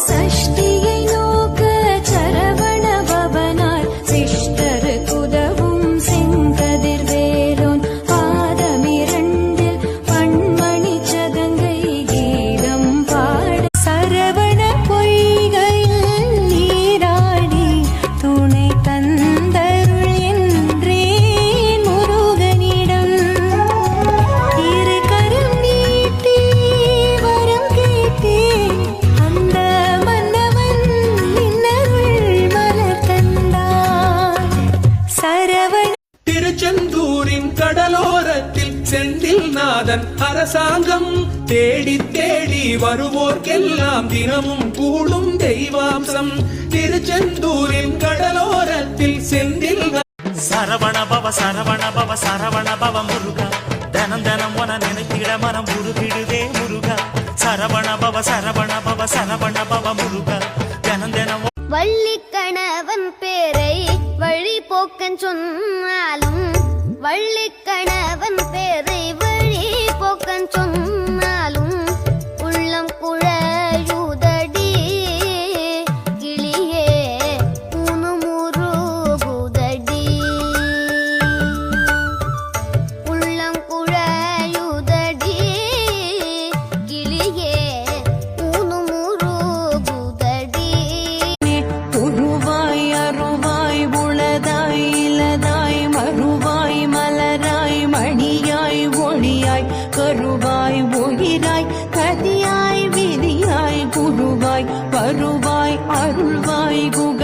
சஷ்டியை நோக்க சரவண பவனாய் சிஷ்டர் குதவும் செங்கதிர்வேலோன் பாதமிரண்டில் பண்மணி சதங்கை கீதம் பாட சரவண பொய்கையில் நீராடி துணை தந்தருள் என்றேன் முருகனிடம் இரு கரம் நீட்டி வரம் கேட்டேன் அந்த மன்னவன் இன்னருள் மலர் தந்தான் சரவண திருச்செந்தூரின் கடலோரத்தில் செந்தில் நாதன் அரசாங்கம் தேடி தேடி வருவோர்க்கெல்லாம் தினமும் கூடும் தெய்வாம்சம் திருச்செந்தூரின் கடலோரத்தில் செந்தில் சரவண பவ சரவண பவ சரவண பவ முருகா தினம் தினம் உன நினைத்திட மனம் உருகிடுதே முருகா சரவண பவ சரவண பவ சரவண பவ முருகா தினம் தினம் வள்ளிக்கணவன் பேரை வழி போக்கன் சொன்னாலும் வள்ளிக்கணவன் பேரை வழி போக்கன் சொன்னாலும் உள்ளம் குழையுதடி கிளியே உனுமுருகுதடி உள்ளம் குழையுதடி கிளியே உனுமுருகுதடி உருவாய் அருவாய் உளதாய் இலதாய் மறுவாய் மலராய் மணியாய் ஒளியாய் கருவாய் உயிராய் கதியாய் விதியாய் குருவாய் வருவாய் அருள்வாய் குக